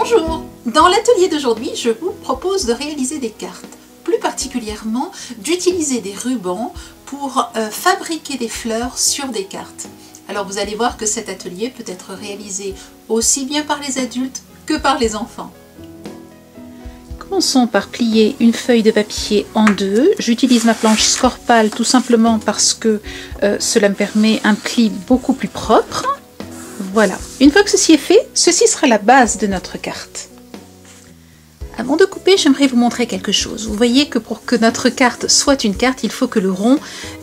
Bonjour! Dans l'atelier d'aujourd'hui, je vous propose de réaliser des cartes, plus particulièrement d'utiliser des rubans pour fabriquer des fleurs sur des cartes. Alors vous allez voir que cet atelier peut être réalisé aussi bien par les adultes que par les enfants. Commençons par plier une feuille de papier en deux. J'utilise ma planche Scorpal tout simplement parce que cela me permet un pli beaucoup plus propre. Voilà, une fois que ceci est fait, ceci sera la base de notre carte. Avant de couper, j'aimerais vous montrer quelque chose. Vous voyez que pour que notre carte soit une carte, il faut que le rond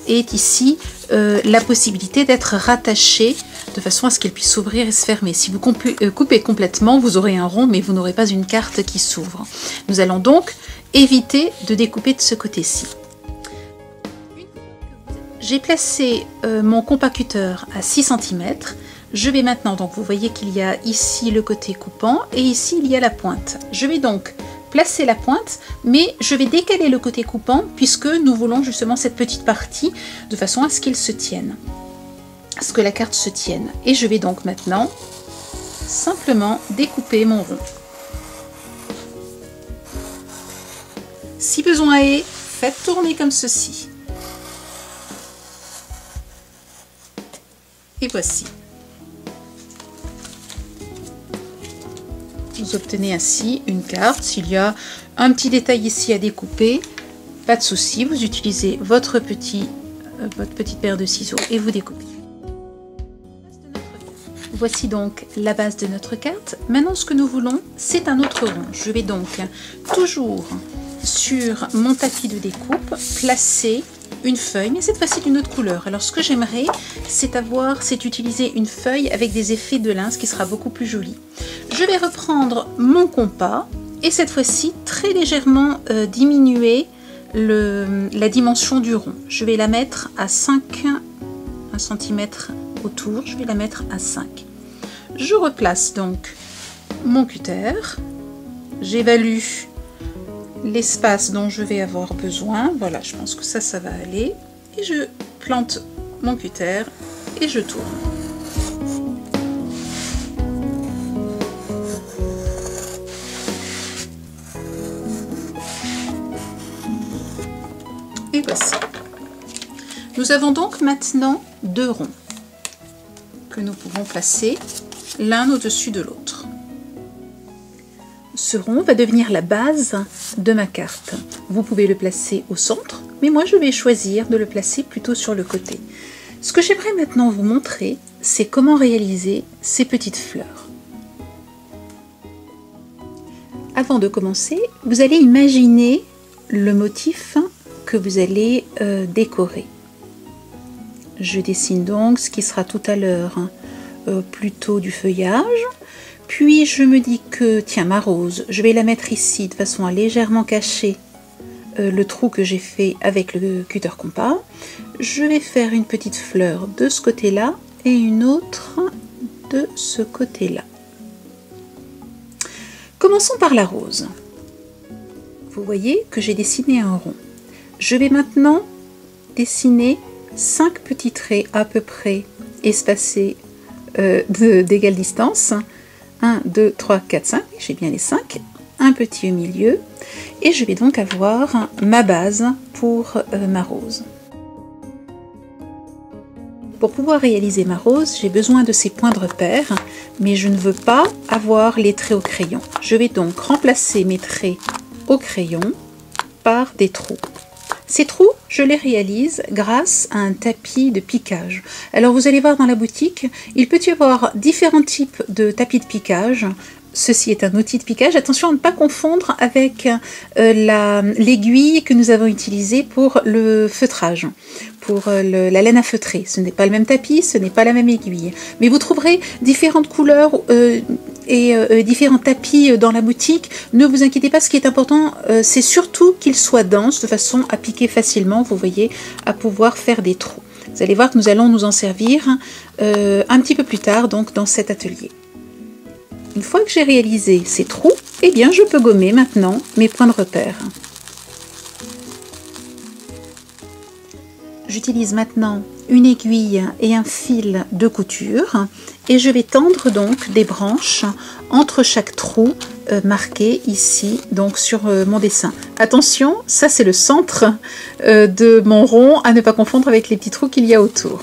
ait ici la possibilité d'être rattaché de façon à ce qu'elle puisse s'ouvrir et se fermer. Si vous coupez complètement, vous aurez un rond, mais vous n'aurez pas une carte qui s'ouvre. Nous allons donc éviter de découper de ce côté-ci. J'ai placé mon compas-cutter à 6 cm. Je vais maintenant, donc vous voyez qu'il y a ici le côté coupant et ici il y a la pointe. Je vais donc placer la pointe, mais je vais décaler le côté coupant puisque nous voulons justement cette petite partie de façon à ce qu'il se tienne, à ce que la carte se tienne. Et je vais donc maintenant simplement découper mon rond. Si besoin est, faites tourner comme ceci. Et voici. Vous obtenez ainsi une carte. S'il y a un petit détail ici à découper, pas de souci, vous utilisez votre petite paire de ciseaux et vous découpez. Voici donc la base de notre carte. Maintenant, ce que nous voulons, c'est un autre rond. Je vais donc toujours sur mon tapis de découpe placer une feuille, mais cette fois-ci d'une autre couleur. Alors ce que j'aimerais, c'est utiliser une feuille avec des effets de lin, ce qui sera beaucoup plus joli. Je vais reprendre mon compas et cette fois-ci très légèrement diminuer la dimension du rond. Je vais la mettre à 1 cm autour, je vais la mettre à 5. Je replace donc mon cutter, j'évalue l'espace dont je vais avoir besoin. Voilà, je pense que ça va aller. Et je plante mon cutter et je tourne. Et voici. Nous avons donc maintenant deux ronds que nous pouvons placer l'un au-dessus de l'autre. Ce rond va devenir la base de ma carte. Vous pouvez le placer au centre, mais moi je vais choisir de le placer plutôt sur le côté. Ce que j'aimerais maintenant vous montrer, c'est comment réaliser ces petites fleurs. Avant de commencer, vous allez imaginer le motif que vous allez décorer. Je dessine donc ce qui sera tout à l'heure plutôt du feuillage. Puis je me dis que, tiens, ma rose, je vais la mettre ici de façon à légèrement cacher le trou que j'ai fait avec le cutter compas. Je vais faire une petite fleur de ce côté-là et une autre de ce côté-là. Commençons par la rose. Vous voyez que j'ai dessiné un rond. Je vais maintenant dessiner 5 petits traits à peu près espacés d'égale distance. 1, 2, 3, 4, 5, j'ai bien les 5, un petit au milieu, et je vais donc avoir ma base pour ma rose. Pour pouvoir réaliser ma rose, j'ai besoin de ces points de repère, mais je ne veux pas avoir les traits au crayon. Je vais donc remplacer mes traits au crayon par des trous. Ces trous, je les réalise grâce à un tapis de piquage. Alors vous allez voir dans la boutique, il peut y avoir différents types de tapis de piquage. Ceci est un outil de piquage. Attention à ne pas confondre avec l'aiguille que nous avons utilisée pour le feutrage, pour la laine à feutrer. Ce n'est pas le même tapis, ce n'est pas la même aiguille. Mais vous trouverez différentes couleurs et différents tapis dans la boutique. Ne vous inquiétez pas, ce qui est important, c'est surtout qu'ils soient denses de façon à piquer facilement, vous voyez, à pouvoir faire des trous. Vous allez voir que nous allons nous en servir un petit peu plus tard donc dans cet atelier. Une fois que j'ai réalisé ces trous, eh bien je peux gommer maintenant mes points de repère. J'utilise maintenant une aiguille et un fil de couture et je vais tendre donc des branches entre chaque trou marqué ici donc sur mon dessin. Attention, ça c'est le centre de mon rond, à ne pas confondre avec les petits trous qu'il y a autour.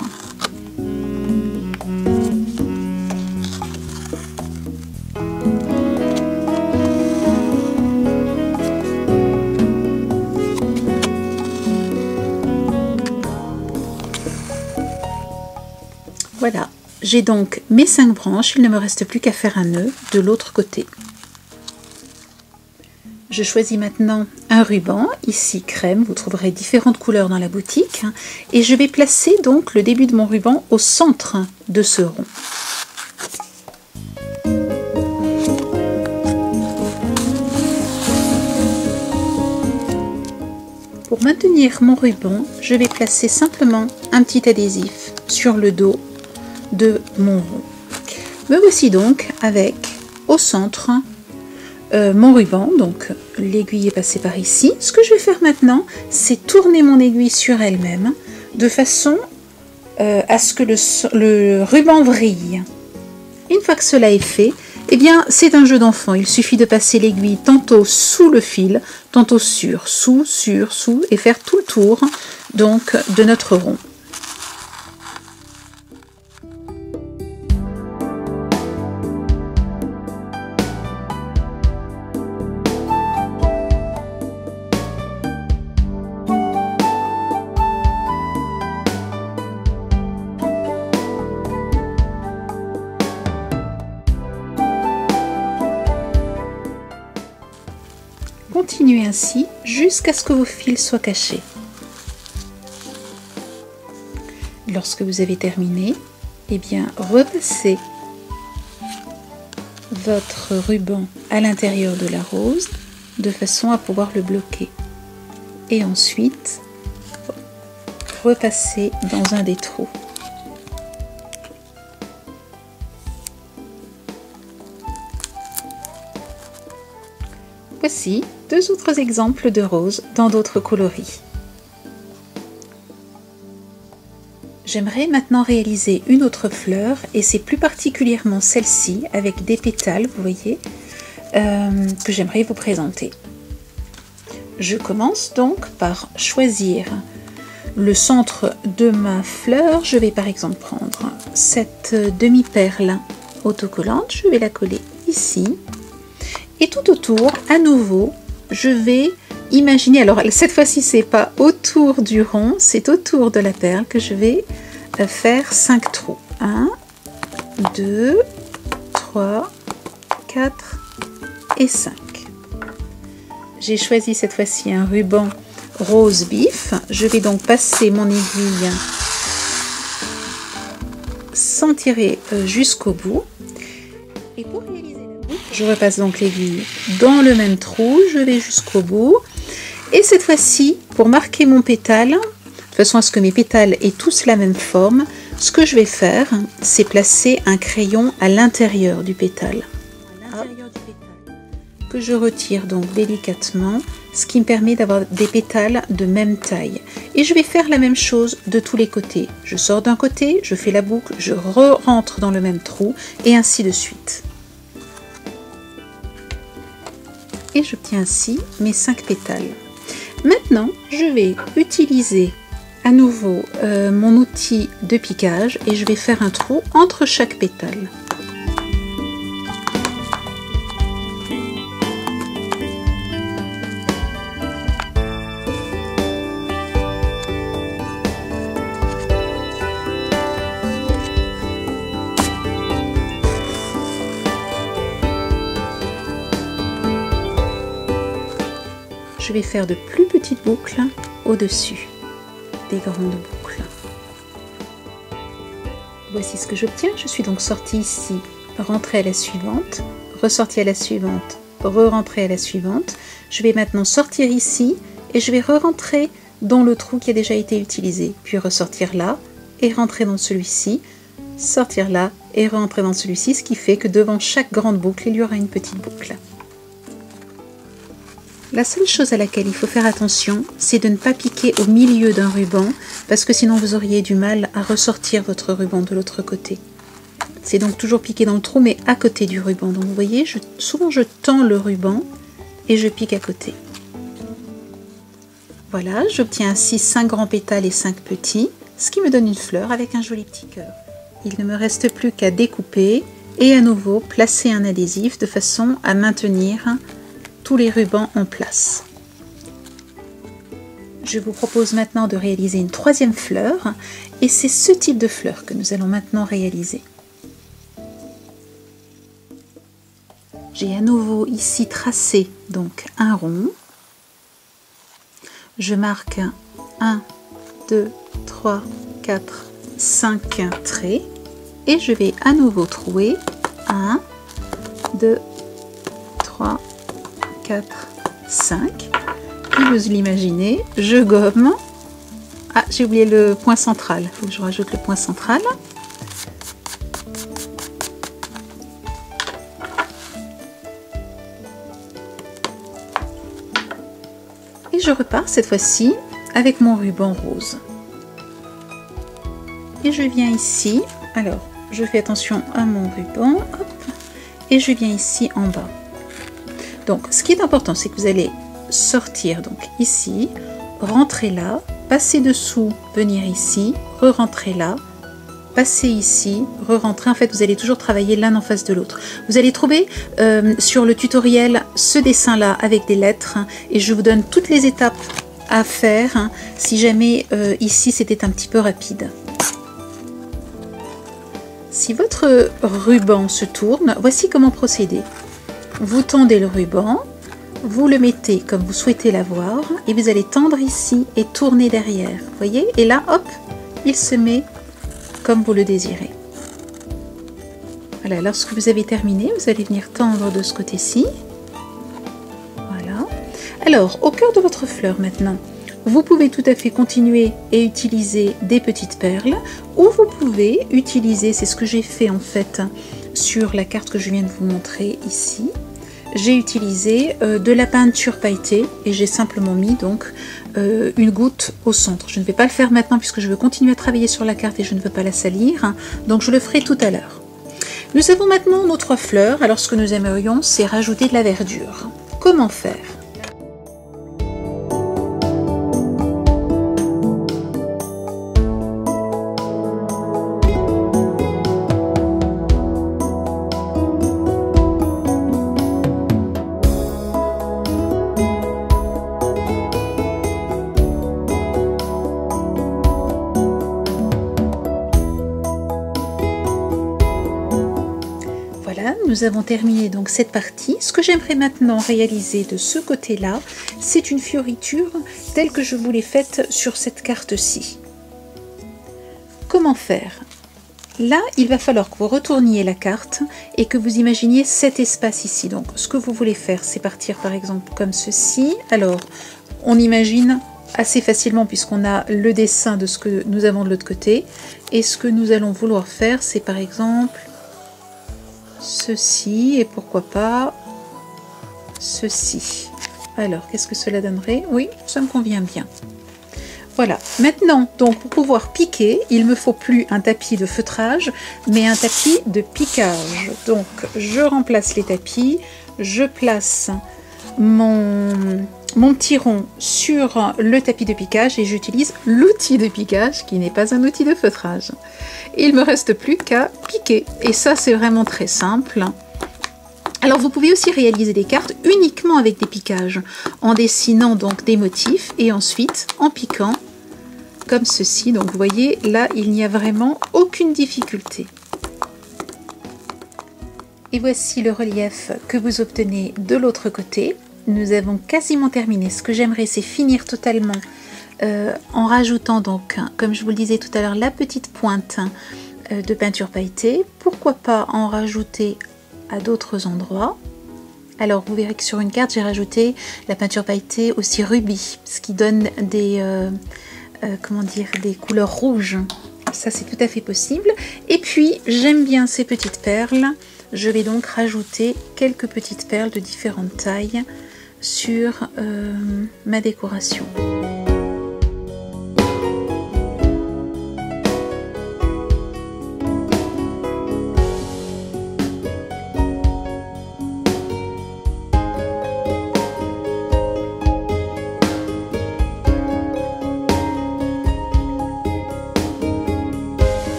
Voilà, j'ai donc mes 5 branches, il ne me reste plus qu'à faire un nœud de l'autre côté. Je choisis maintenant un ruban, ici crème, vous trouverez différentes couleurs dans la boutique, et je vais placer donc le début de mon ruban au centre de ce rond. Pour maintenir mon ruban, je vais placer simplement un petit adhésif sur le dos de mon rond. Me voici donc avec au centre mon ruban, donc l'aiguille est passée par ici. Ce que je vais faire maintenant, c'est tourner mon aiguille sur elle-même de façon à ce que le ruban vrille. Une fois que cela est fait, eh bien c'est un jeu d'enfant. Il suffit de passer l'aiguille tantôt sous le fil, tantôt sous, et faire tout le tour donc de notre rond. Continuez ainsi jusqu'à ce que vos fils soient cachés. Lorsque vous avez terminé, eh bien repassez votre ruban à l'intérieur de la rose de façon à pouvoir le bloquer. Et ensuite, repassez dans un des trous. Voici 2 autres exemples de roses dans d'autres coloris. J'aimerais maintenant réaliser une autre fleur et c'est plus particulièrement celle-ci avec des pétales, vous voyez, que j'aimerais vous présenter. Je commence donc par choisir le centre de ma fleur. Je vais par exemple prendre cette demi-perle autocollante, je vais la coller ici. Et tout autour, à nouveau, je vais imaginer, alors cette fois-ci c'est pas autour du rond, c'est autour de la perle que je vais faire 5 trous. 1, 2, 3, 4 et 5. J'ai choisi cette fois-ci un ruban rose vif. Je vais donc passer mon aiguille sans tirer jusqu'au bout. Et pour réaliser la boucle, je repasse donc l'aiguille dans le même trou, je vais jusqu'au bout. Et cette fois-ci, pour marquer mon pétale, de façon à ce que mes pétales aient tous la même forme, ce que je vais faire, c'est placer un crayon à l'intérieur du pétale. Que je retire donc délicatement, ce qui me permet d'avoir des pétales de même taille. Et je vais faire la même chose de tous les côtés. Je sors d'un côté, je fais la boucle, je rentre dans le même trou, et ainsi de suite. Et j'obtiens ainsi mes 5 pétales. Maintenant, je vais utiliser à nouveau mon outil de piquage et je vais faire un trou entre chaque pétale. Je vais faire de plus petites boucles au-dessus des grandes boucles. Voici ce que j'obtiens. Je suis donc sortie ici, rentrée à la suivante, ressortie à la suivante, re-rentrée à la suivante. Je vais maintenant sortir ici et je vais re-rentrer dans le trou qui a déjà été utilisé, puis ressortir là et rentrer dans celui-ci, sortir là et rentrer dans celui-ci, ce qui fait que devant chaque grande boucle, il y aura une petite boucle. La seule chose à laquelle il faut faire attention, c'est de ne pas piquer au milieu d'un ruban, parce que sinon vous auriez du mal à ressortir votre ruban de l'autre côté. C'est donc toujours piquer dans le trou, mais à côté du ruban. Donc vous voyez, souvent je tends le ruban et je pique à côté. Voilà, j'obtiens ainsi 5 grands pétales et 5 petits, ce qui me donne une fleur avec un joli petit cœur. Il ne me reste plus qu'à découper et à nouveau placer un adhésif de façon à maintenir tous les rubans en place. Je vous propose maintenant de réaliser une troisième fleur et c'est ce type de fleur que nous allons maintenant réaliser. J'ai à nouveau ici tracé donc un rond. Je marque 1, 2, 3, 4, 5 traits et je vais à nouveau trouer 1, 2, 3, 4, 5. Et vous l'imaginez, je gomme. Ah, j'ai oublié le point central. Il faut que je rajoute le point central. Et je repars cette fois-ci avec mon ruban rose. Et je viens ici. Alors, je fais attention à mon ruban. Hop, et je viens ici en bas. Donc, ce qui est important, c'est que vous allez sortir donc ici, rentrer là, passer dessous, venir ici, re-rentrer là, passer ici, re-rentrer. En fait, vous allez toujours travailler l'un en face de l'autre. Vous allez trouver sur le tutoriel ce dessin-là avec des lettres et je vous donne toutes les étapes à faire si jamais ici c'était un petit peu rapide. Si votre ruban se tourne, voici comment procéder. Vous tendez le ruban, vous le mettez comme vous souhaitez l'avoir et vous allez tendre ici et tourner derrière. Vous voyez? Et là, hop, il se met comme vous le désirez. Voilà, lorsque vous avez terminé, vous allez venir tendre de ce côté-ci. Voilà. Alors, au cœur de votre fleur maintenant, vous pouvez tout à fait continuer et utiliser des petites perles ou vous pouvez utiliser, c'est ce que j'ai fait en fait sur la carte que je viens de vous montrer ici. J'ai utilisé de la peinture pailletée et j'ai simplement mis donc une goutte au centre. Je ne vais pas le faire maintenant puisque je veux continuer à travailler sur la carte et je ne veux pas la salir, donc je le ferai tout à l'heure. Nous avons maintenant nos 3 fleurs, alors ce que nous aimerions c'est rajouter de la verdure. Comment faire ? Nous avons terminé donc cette partie. Ce que j'aimerais maintenant réaliser de ce côté-là, c'est une fioriture telle que je vous l'ai faite sur cette carte-ci. Comment faire? Là, il va falloir que vous retourniez la carte et que vous imaginiez cet espace ici. Donc, ce que vous voulez faire, c'est partir par exemple comme ceci. Alors, on imagine assez facilement puisqu'on a le dessin de ce que nous avons de l'autre côté. Et ce que nous allons vouloir faire, c'est par exemple ceci et pourquoi pas ceci. Alors, qu'est-ce que cela donnerait? Oui, ça me convient bien. Voilà, maintenant, donc pour pouvoir piquer, il me faut plus un tapis de feutrage, mais un tapis de piquage. Donc, je remplace les tapis, je place mon petit rond sur le tapis de piquage et j'utilise l'outil de piquage qui n'est pas un outil de feutrage. Il ne me reste plus qu'à piquer et ça c'est vraiment très simple. Alors vous pouvez aussi réaliser des cartes uniquement avec des piquages en dessinant donc des motifs et ensuite en piquant comme ceci. Donc vous voyez là il n'y a vraiment aucune difficulté. Et voici le relief que vous obtenez de l'autre côté. Nous avons quasiment terminé. Ce que j'aimerais, c'est finir totalement en rajoutant donc, comme je vous le disais tout à l'heure, la petite pointe de peinture pailletée. Pourquoi pas en rajouter à d'autres endroits. Alors, vous verrez que sur une carte, j'ai rajouté la peinture pailletée aussi rubis, ce qui donne des, comment dire, des couleurs rouges. Ça, c'est tout à fait possible. Et puis, j'aime bien ces petites perles. Je vais donc rajouter quelques petites perles de différentes tailles sur ma décoration.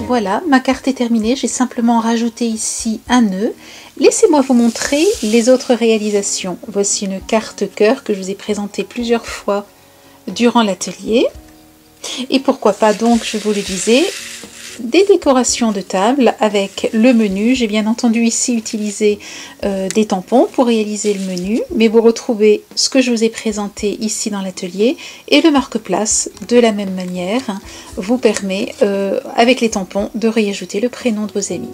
Voilà, ma carte est terminée, j'ai simplement rajouté ici un nœud. Laissez-moi vous montrer les autres réalisations. Voici une carte cœur que je vous ai présentée plusieurs fois durant l'atelier. Et pourquoi pas donc, je vous le disais, des décorations de table avec le menu. J'ai bien entendu ici utilisé des tampons pour réaliser le menu, mais vous retrouvez ce que je vous ai présenté ici dans l'atelier, et le marque-place de la même manière vous permet avec les tampons de réajouter le prénom de vos amis.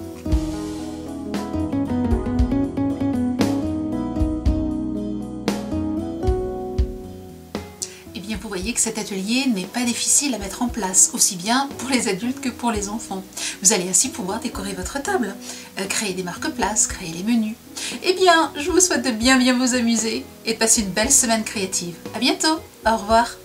Vous voyez que cet atelier n'est pas difficile à mettre en place, aussi bien pour les adultes que pour les enfants. Vous allez ainsi pouvoir décorer votre table, créer des marque-places, créer les menus. Eh bien, je vous souhaite de bien vous amuser et de passer une belle semaine créative. À bientôt, au revoir.